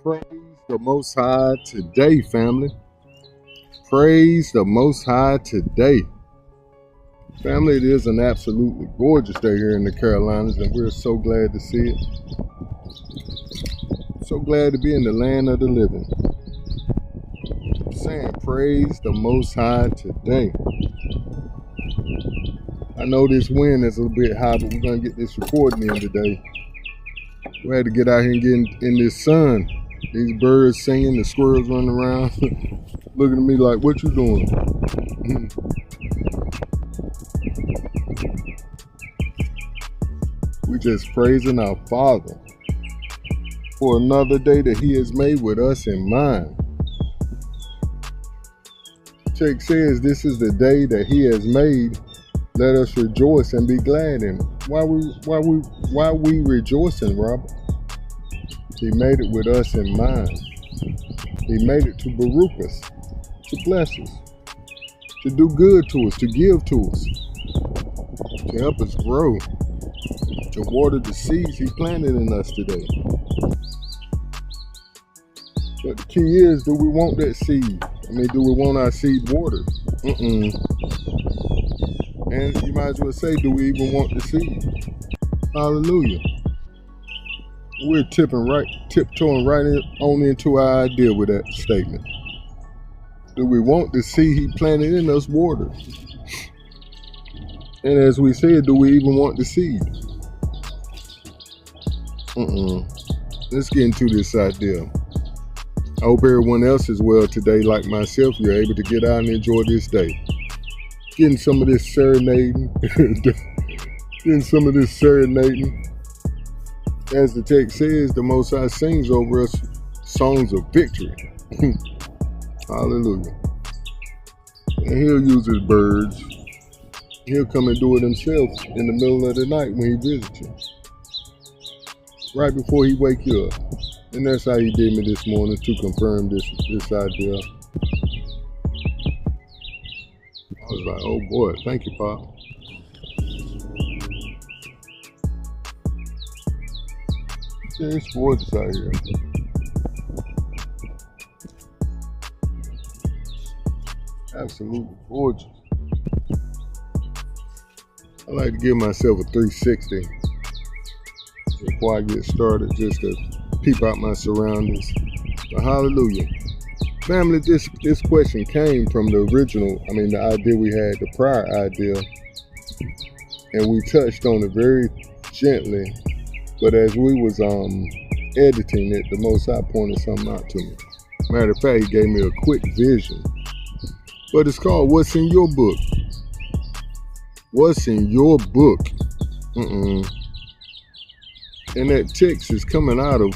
Praise the Most High today, family. Praise the Most High today. Family, it is an absolutely gorgeous day here in the Carolinas, and we're so glad to see it. So glad to be in the land of the living. Saying praise the Most High today. I know this wind is a little bit high, but we're going to get this recording in today. We had to get out here and get in this sun. These birds singing, the squirrels running around, looking at me like, what you doing? We just praising our Father for another day that He has made with us in mind. Text says, this is the day that He has made. Let us rejoice and be glad in it. Why we rejoicing, Robert? He made it with us in mind. He made it to Baruch us, to bless us, to do good to us, to give to us, to help us grow, to water the seeds He planted in us today. But the key is, do we want that seed? Do we want our seed watered? And you might as well say, do we even want the seed? Hallelujah. We're tiptoeing right on into our idea with that statement. Do we want the seed He planted in us watered? And as we said, do we even want the seed? Let's get into this idea. I hope everyone else is well today, like myself. You're able to get out and enjoy this day. Getting some of this serenading. As the text says, the Most High sings over us songs of victory. Hallelujah. And He'll use His birds. He'll come and do it Himself in the middle of the night when He visits you. Right before He wake you up. And that's how He did me this morning to confirm this idea. I was like, oh boy, thank you, Pop. Yeah, it's gorgeous out here. Absolutely gorgeous. I like to give myself a 360 before I get started, just to peep out my surroundings. But hallelujah. Family, this question came from the idea we had, the prior idea. And we touched on it very gently. But as we was editing it, the Most High pointed something out to me. Matter of fact, He gave me a quick vision. But it's called What's in Your Book? What's in your book? And that text is coming out of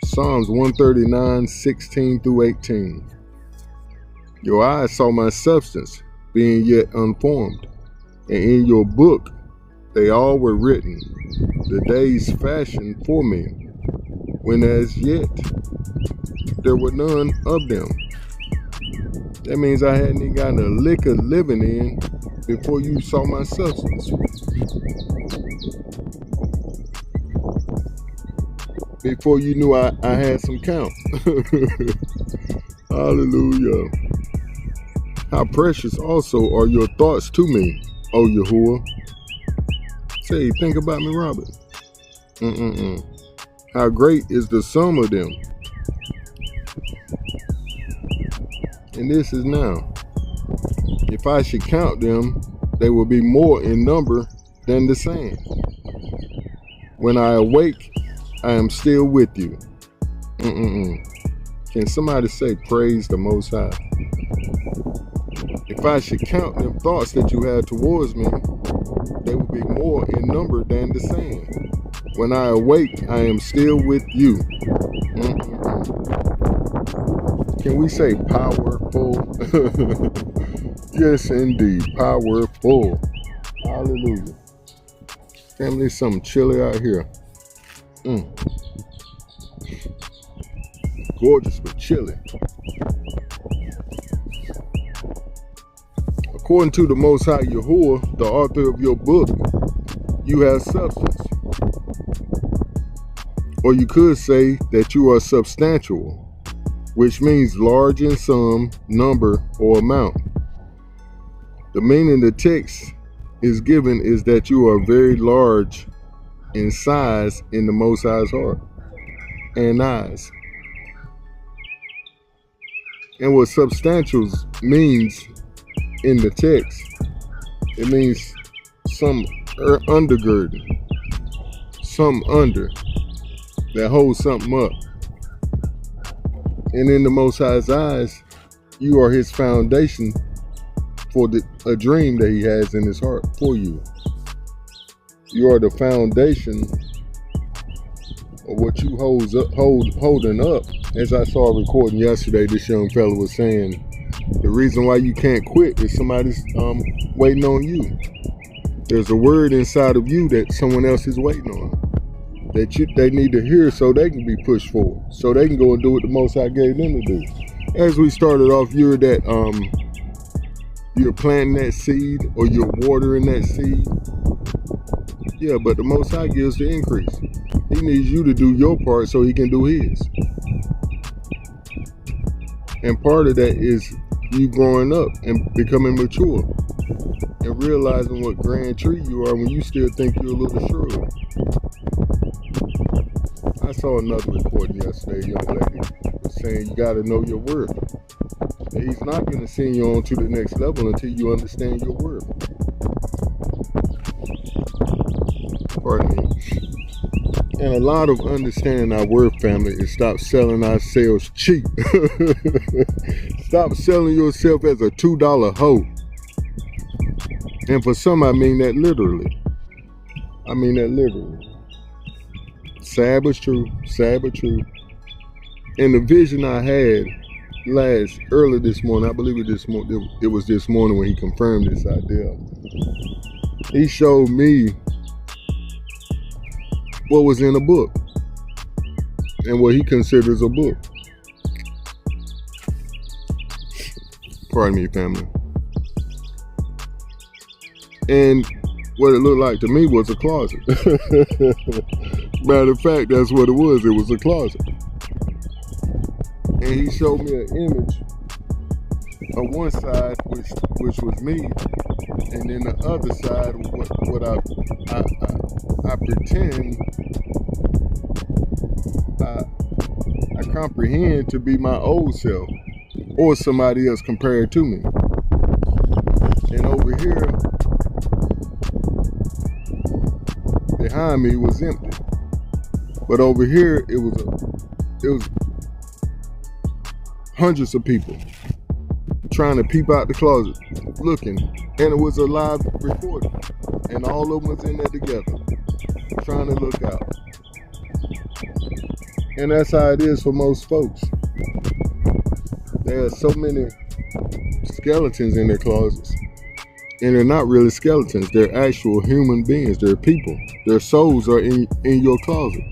Psalms 139, 16 through 18. Your eyes saw my substance, being yet unformed, and in your book they all were written, the days fashioned for me, when as yet there were none of them. That means I hadn't even gotten a lick of living in before you saw my substance. Before you knew I had some count. Hallelujah. How precious also are your thoughts to me, O Yahuwah. Say, think about me, Robert. How great is the sum of them. And this is now. If I should count them, they will be more in number than the sand. When I awake, I am still with you. Can somebody say praise the Most High? If I should count them thoughts that you have towards me, they will be more in number than the sand. When I awake, I am still with you. Can we say powerful? Yes, indeed, powerful. Hallelujah. Family, it's something chilly out here. Gorgeous but chilly. According to the Most High Yahuwah, the author of your book, you have substance. Or you could say that you are substantial, which means large in sum, number, or amount. The meaning the text is given is that you are very large in size in the Most High's heart and eyes. And what substantial means in the text, it means some undergirding, some under that holds something up. And in the Most High's eyes, you are his foundation for a dream that he has in his heart for you. You are the foundation of what you holding up. As I saw a recording yesterday, this young fella was saying, the reason why you can't quit is somebody's waiting on you. There's a word inside of you that someone else is waiting on, that they need to hear so they can be pushed forward, so they can go and do what the Most High gave them to do. As we started off, you're planting that seed or you're watering that seed. Yeah, but the Most High gives the increase. He needs you to do your part so he can do his. And part of that is you growing up and becoming mature and realizing what grand tree you are when you still think you're a little shrub. I saw another recording yesterday, a young lady was saying you got to know your worth. And he's not going to send you on to the next level until you understand your worth. Pardon me. And a lot of understanding our worth, family, is stop selling ourselves cheap. Stop selling yourself as a $2 hoe. And for some, I mean that literally. Sad but true. Sad but true. And the vision I had early this morning, I believe it was this morning when he confirmed this idea. He showed me what was in a book and what he considers a book. Pardon me, family. And what it looked like to me was a closet. Matter of fact, that's what it was. It was a closet. And he showed me an image of one side, which was me, and then the other side, what I pretend, I comprehend to be my old self or somebody else compared to me. And over here, behind me was empty. But over here, it was hundreds of people trying to peep out the closet, looking, and it was a live recording, and all of them was in there together, trying to look out. And that's how it is for most folks. There are so many skeletons in their closets, and they're not really skeletons. They're actual human beings. They're people. Their souls are in your closet,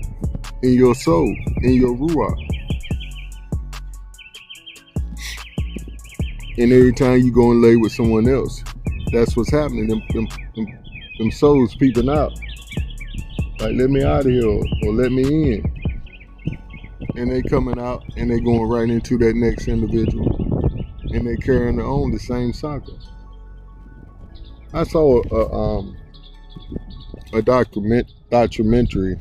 in your soul, in your ruach. And every time you go and lay with someone else, that's what's happening. Them souls peeping out. Like, let me out of here, or let me in. And they coming out, and they going right into that next individual. And they carrying on the same cycle. I saw a documentary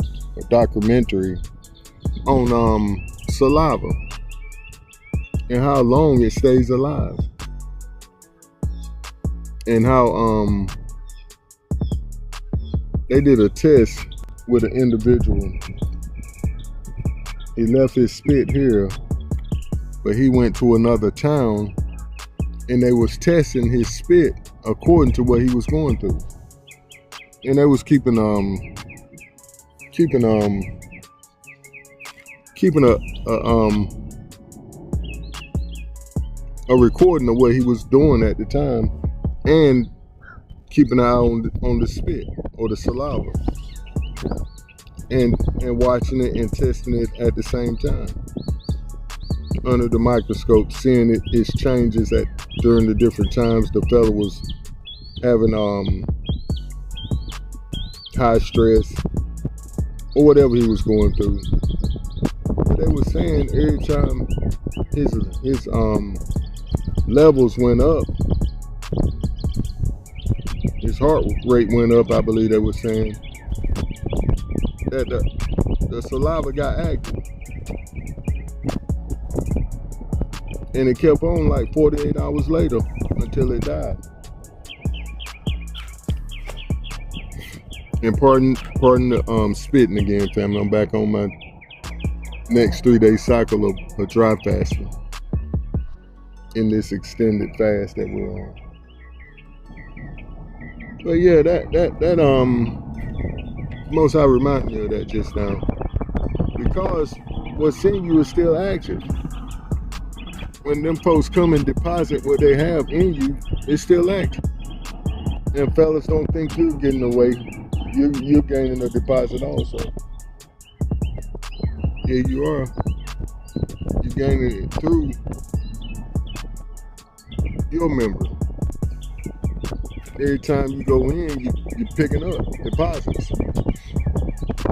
on saliva and how long it stays alive, and how they did a test with an individual. He left his spit here, but he went to another town, and they was testing his spit according to what he was going through, and they was keeping a recording of what he was doing at the time, and keeping an eye on the spit or the saliva, and watching it and testing it at the same time under the microscope, seeing its changes during the different times the fella was having high stress or whatever he was going through. But they were saying every time his levels went up, his heart rate went up, I believe they were saying, that the saliva got active. And it kept on like 48 hours later until it died. And pardon the spitting again, family. I'm back on my next 3-day cycle of dry fasting in this extended fast that we're on. But yeah, that Most High reminded me of that just now, because what's in you is still active. When them folks come and deposit what they have in you, it's still active. And fellas, don't think you're getting away. You're gaining a deposit also. Yeah, you are. You're gaining it through your member. Every time you go in, you're picking up deposits.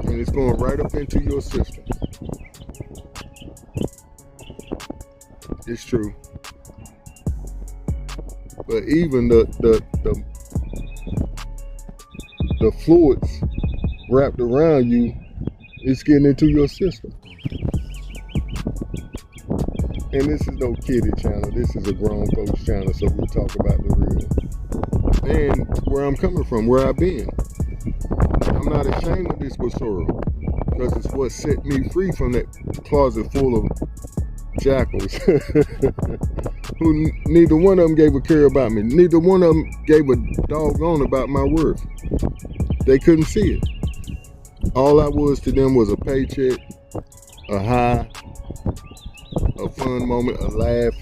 And it's going right up into your system. It's true. But even the fluids wrapped around you, it's getting into your system. And this is no kiddie channel. This is a grown folks channel, so we talk about the real. And where I'm coming from, where I've been. I'm not ashamed of this Basura, because it's what set me free from that closet full of jackals who neither one of them gave a care about me. Neither one of them gave a doggone about my worth. They couldn't see it. All I was to them was a paycheck, a high, a fun moment, a laugh.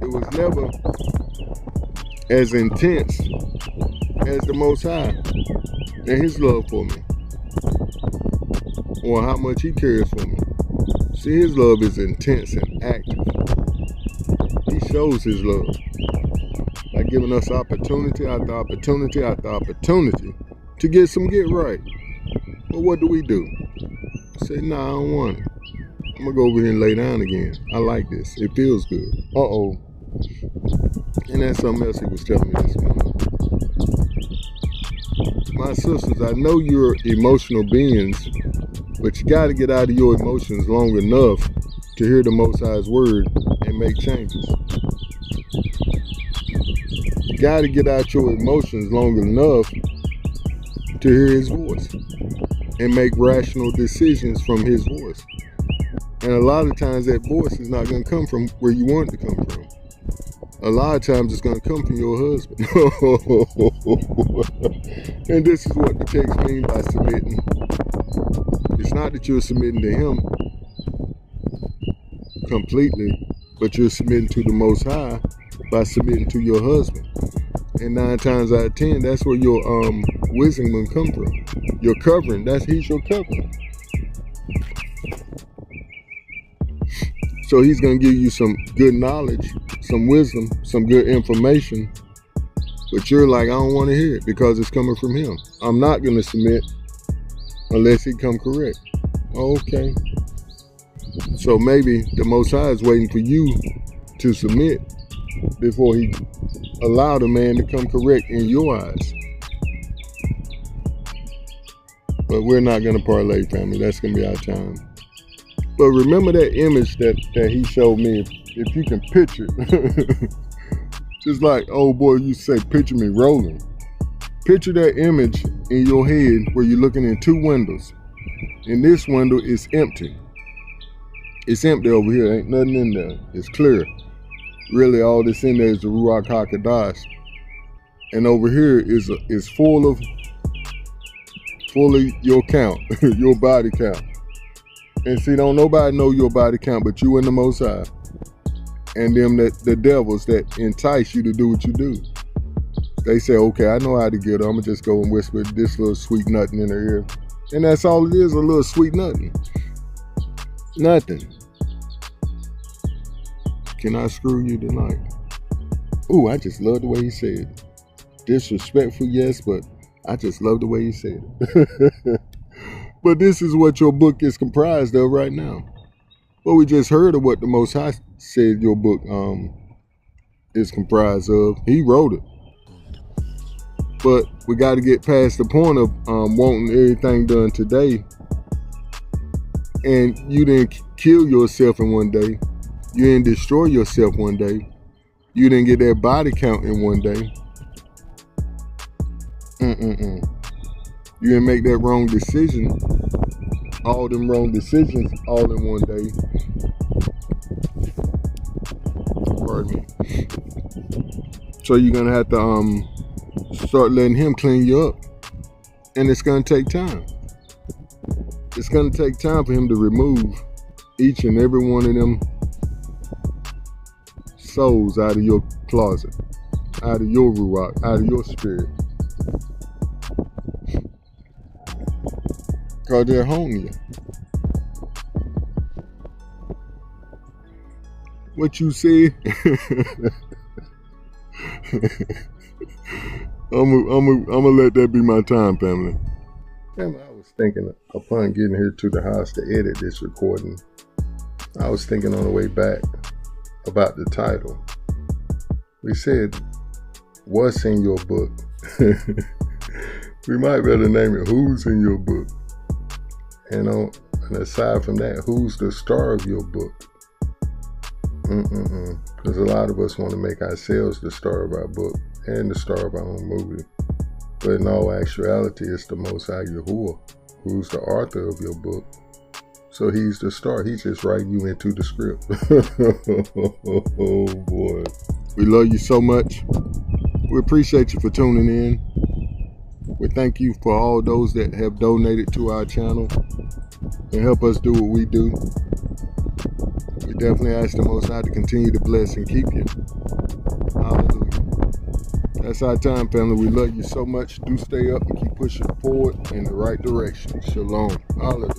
It was never as intense as the Most High and his love for me, or how much he cares for me. See, his love is intense and active. He shows his love by giving us opportunity after opportunity after opportunity to get right. But what do? Say, nah, I don't want it. I'm gonna go over here and lay down again. I like this. It feels good. Uh-oh. And that's something else he was telling me this morning. My sisters, I know you're emotional beings, but you got to get out of your emotions long enough to hear the Most High's word and make changes. You got to get out your emotions long enough to hear his voice and make rational decisions from his voice. And a lot of times that voice is not going to come from where you want it to come from. A lot of times it's going to come from your husband. And this is what the text means by submitting. It's not that you're submitting to him completely, but you're submitting to the Most High by submitting to your husband. And 9 times out of 10, that's where your wisdom will come from. Your covering, he's your covering. So he's going to give you some good knowledge, some wisdom, some good information. But you're like, I don't want to hear it because it's coming from him. I'm not going to submit unless he come correct. Okay. So maybe the Most High is waiting for you to submit before he allow the man to come correct in your eyes. But we're not going to parlay, family. That's going to be our time. But remember that image that he showed me, if you can picture it. Just like old boy used to say, picture me rolling. Picture that image in your head where you're looking in 2 windows. And this window is empty. It's empty over here. Ain't nothing in there. It's clear. Really, all that's in there is the Ruach HaKodesh. And over here is full of your count, your body count. And see, don't nobody know your body count but you and the Most High. And them the devils that entice you to do what you do. They say, okay, I know how to get her. I'm going to just go and whisper this little sweet nothing in her ear. And that's all it is, a little sweet nothing. Nothing. Can I screw you tonight? Ooh, I just love the way he said it. Disrespectful, yes, but I just love the way he said it. But this is what your book is comprised of right now. Well, we just heard of what the Most High said your book is comprised of. He wrote it. But we got to get past the point of wanting everything done today. And you didn't kill yourself in one day. You didn't destroy yourself one day. You didn't get that body count in one day. You didn't make that wrong decision. All them wrong decisions all in one day. Pardon me. So you're going to have to start letting him clean you up. And it's going to take time. It's going to take time for him to remove each and every one of them souls out of your closet, out of your ruach, out of your spirit. Because they're haunting you. What you said, I'm gonna let that be my time, family. Family, I was thinking upon getting here to the house to edit this recording, I was thinking on the way back about the title. We said, what's in your book? We might better name it, who's in your book? And aside from that, who's the star of your book? Because a lot of us want to make ourselves the star of our book and the star of our own movie. But in all actuality, it's the Most High Yahuwah who's the author of your book. So he's the star. He's just writing you into the script. Oh boy. We love you so much. We appreciate you for tuning in. We thank you for all those that have donated to our channel and help us do what we do. We definitely ask the Most High to continue to bless and keep you. Hallelujah. That's our time, family. We love you so much. Do stay up and keep pushing forward in the right direction. Shalom. Hallelujah.